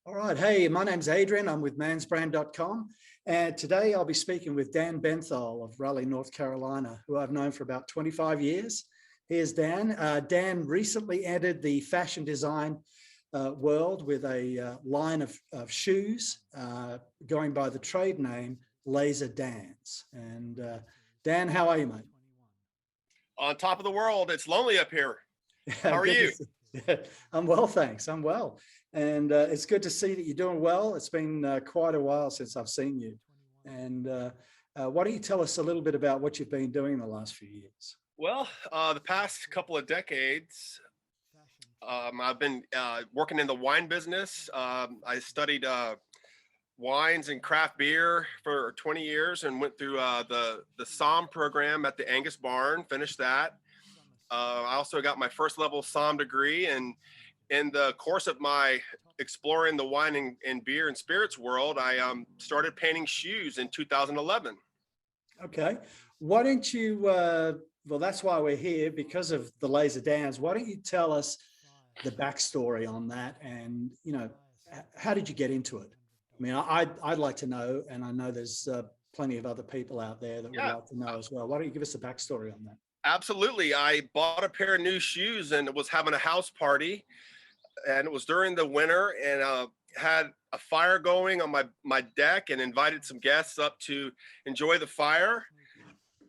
All right. Hey, my name's Adrian. I'm with MansBrand.com. And today I'll be speaking with Dan Benthol of Raleigh, North Carolina, who I've known for about 25 years. Here's Dan. Dan recently entered the fashion design world with a line of shoes going by the trade name Laser Dan's. And Dan, how are you, mate? On top of the world. It's lonely up here. How are Good to you? see- I'm well, thanks. I'm well. And it's good to see that you're doing well. It's been quite a while since I've seen you. And why don't you tell us a little bit about what you've been doing in the last few years? Well, the past couple of decades, I've been working in the wine business. I studied wines and craft beer for 20 years and went through the SOM program at the Angus Barn, finished that. I also got my first level SOM degree, and in the course of my exploring the wine and beer and spirits world, I started painting shoes in 2011. Okay. Why don't you, well, that's why we're here, because of the Laser Dance. Why don't you tell us the backstory on that? And, how did you get into it? I mean, I'd like to know, and I know there's plenty of other people out there that would Yeah, like to know as well. Why don't you give us the backstory on that? absolutely. I bought a pair of new shoes and was having a house party, and it was during the winter, and had a fire going on my deck and invited some guests up to enjoy the fire.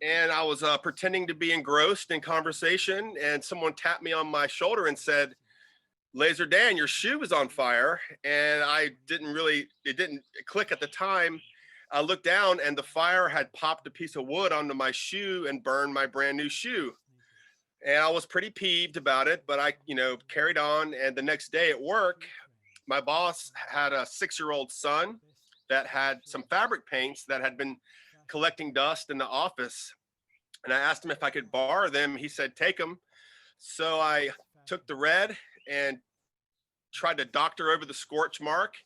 And I was pretending to be engrossed in conversation, and someone tapped me on my shoulder and said, "Laser Dan, your shoe is on fire." And it didn't click at the time. I looked down and the fire had popped a piece of wood onto my shoe and burned my brand new shoe. And I was pretty peeved about it, but I, carried on. And the next day at work, my boss had a 6-year-old son that had some fabric paints that had been collecting dust in the office. And I asked him if I could borrow them. He said, "Take them." So I took the red and tried to doctor over the scorch mark.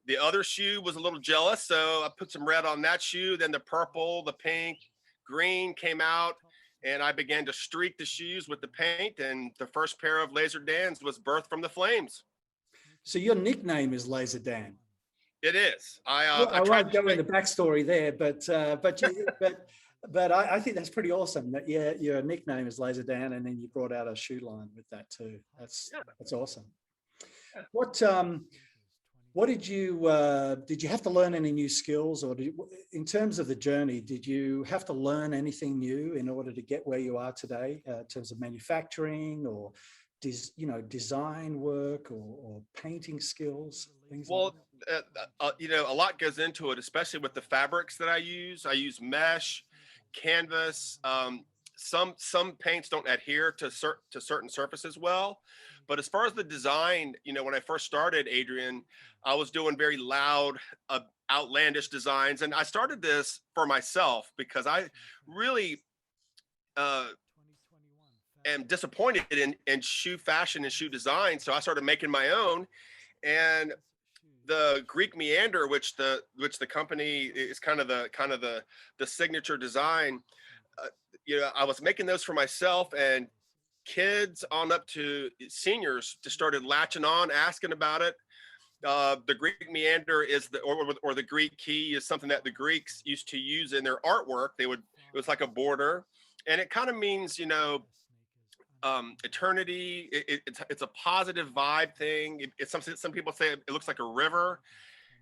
The other shoe was a little jealous, so I put some red on that shoe. Then the purple, the pink, green came out, and I began to streak the shoes with the paint. And the first pair of Laser Dans was birthed from the flames. So your nickname is Laser Dan. It is. I I tried won't to go make. into backstory there, but I think that's pretty awesome that your nickname is Laser Dan, and then you brought out a shoe line with that too. Yeah, That's awesome. yeah. What did you have to learn any new skills, or in terms of the journey, did you have to learn anything new in order to get where you are today, in terms of manufacturing or design work or painting skills, things like Well, a lot goes into it, especially with the fabrics that I use. I use mesh, canvas. Some paints don't adhere to certain surfaces well, but as far as the design, when I first started, Adrian, I was doing very loud, outlandish designs, and I started this for myself because I really uh, am disappointed in shoe fashion and shoe design. So I started making my own, and the Greek meander, which the company is kind of the signature design. Uh, I was making those for myself, and kids on up to seniors just started latching on, asking about it. The Greek meander is or the Greek key is something that the Greeks used to use in their artwork. It was like a border, and it kind of means eternity. It's a positive vibe thing. It's something some people say it looks like a river.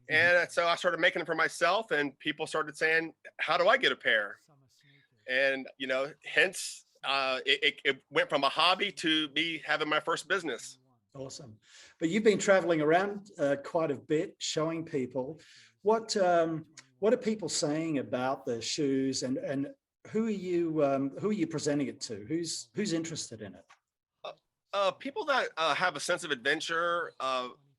that? And so I started making them for myself, and people started saying, "How do I get a pair?" And hence it went from a hobby to me having my first business. Awesome. But you've been traveling around quite a bit, showing people what are people saying about the shoes, and who are you presenting it to? Who's interested in it? People that have a sense of adventure,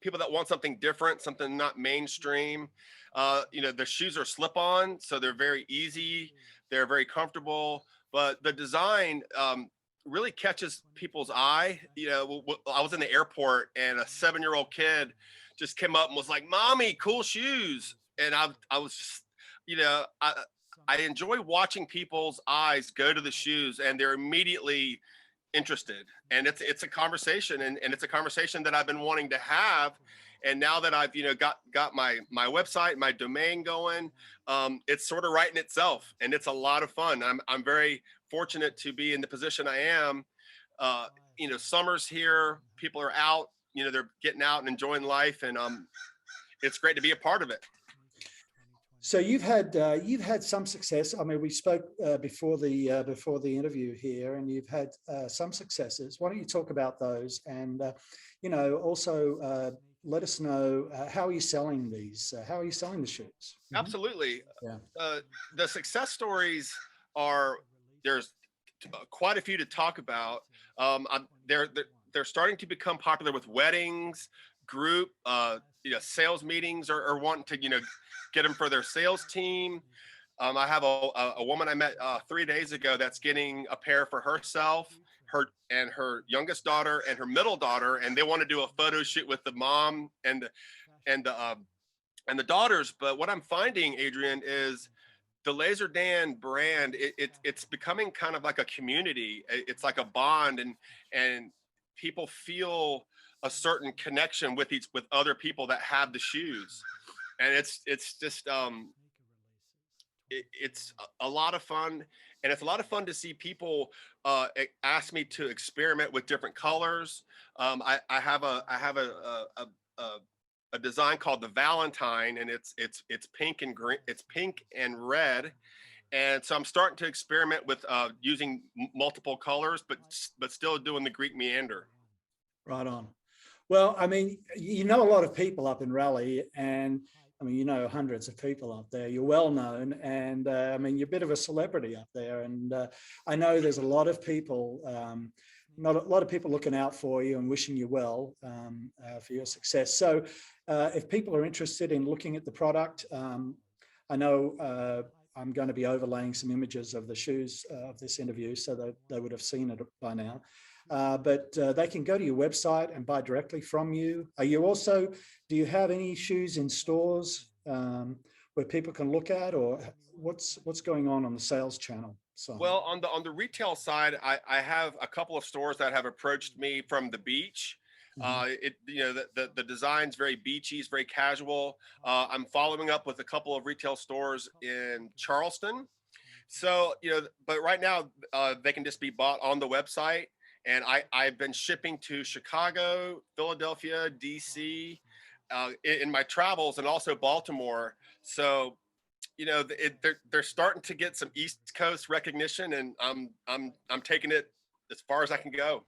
people that want something different, something not mainstream. The shoes are slip-on, so they're very easy. They're very comfortable, but the design really catches people's eye. I was in the airport, and a 7-year-old kid just came up and was like, "Mommy, cool shoes." And I was just, I enjoy watching people's eyes go to the shoes, and they're immediately interested. And it's a conversation, and it's a conversation that I've been wanting to have. And now that I've, got my website, my domain going, it's sort of writing itself, and it's a lot of fun. I'm very fortunate to be in the position I am. Summer's here, people are out, they're getting out and enjoying life, and it's great to be a part of it. So you've had some success. I mean, we spoke before the interview here, and you've had some successes. Why don't you talk about those, and also let us know how are you selling these? How are you selling the shoes? Absolutely. Yeah. The success stories there's quite a few to talk about. They're starting to become popular with weddings, group, sales meetings, or wanting to get them for their sales team. I have a woman I met 3 days ago that's getting a pair for herself, her youngest daughter and her middle daughter, and they want to do a photo shoot with the mom and the daughters. But what I'm finding, Adrian, is the Laser Dan brand. It's becoming kind of like a community. It's like a bond, and people feel a certain connection with other people that have the shoes. And it's just it's a lot of fun, and it's a lot of fun to see people ask me to experiment with different colors. I have a design called the Valentine, and it's pink and green. It's pink and red, and so I'm starting to experiment with using multiple colors, but still doing the Greek meander. Right on. Well, I mean, a lot of people up in Raleigh, and I mean, hundreds of people up there. You're well known, and I mean, you're a bit of a celebrity up there. And I know there's a lot of people, not a lot of people looking out for you and wishing you well for your success. So, if people are interested in looking at the product, I know I'm going to be overlaying some images of the shoes of this interview, so that they would have seen it by now. But they can go to your website and buy directly from you. Do you have any shoes in stores where people can look at, or what's going on the sales channel? So, well, on the retail side, I have a couple of stores that have approached me from the beach. The design's very beachy, it's very casual. I'm following up with a couple of retail stores in Charleston. So, but right now they can just be bought on the website. And I've been shipping to Chicago, Philadelphia, DC, in my travels, and also Baltimore. So, they're starting to get some East Coast recognition, and I'm taking it as far as I can go.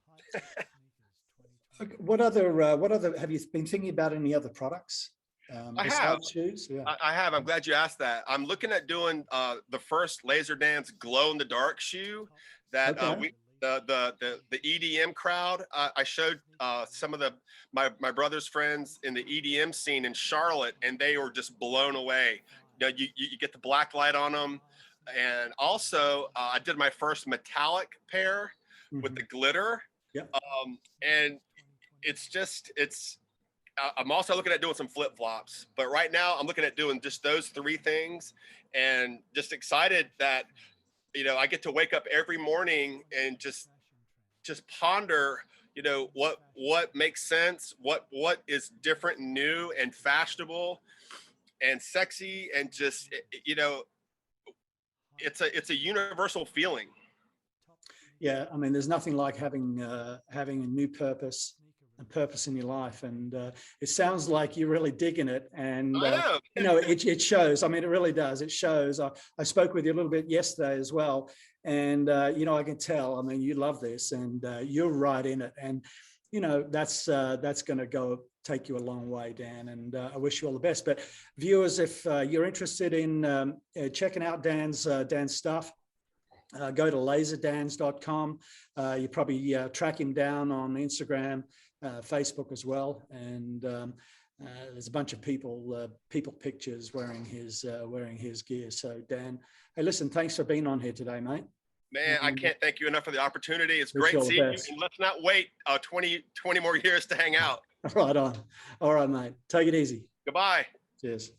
What other have you been thinking about? Any other products besides shoes? Yeah. I have. I'm glad you asked that. I'm looking at doing the first Laser Dance glow in the dark shoe that the EDM crowd. I showed some of my brother's friends in the EDM scene in Charlotte, and they were just blown away. You get the black light on them, and also I did my first metallic pair with the glitter. Yep. And I'm also looking at doing some flip flops, but right now I'm looking at doing just those three things, and just excited that I get to wake up every morning and just ponder, what makes sense, what is different and new and fashionable and sexy, and just, it's a universal feeling. Yeah, I mean, there's nothing like having a new purpose in your life, and it sounds like you're really digging it, and it shows. I mean, it really does. It shows. I spoke with you a little bit yesterday as well, and I can tell. I mean, you love this, and you're right in it, and that's going to take you a long way, Dan, and I wish you all the best. But viewers, if you're interested in checking out Dan's stuff, go to laserdans.com. You probably track him down on Instagram, Facebook as well, and there's a bunch of people pictures wearing his gear. So Dan, hey, listen, thanks for being on here today, mate. Man, I can't thank you enough for the opportunity. It's great seeing you, and let's not wait 20 more years to hang out. Right on. All right, mate. Take it easy. Goodbye. Cheers.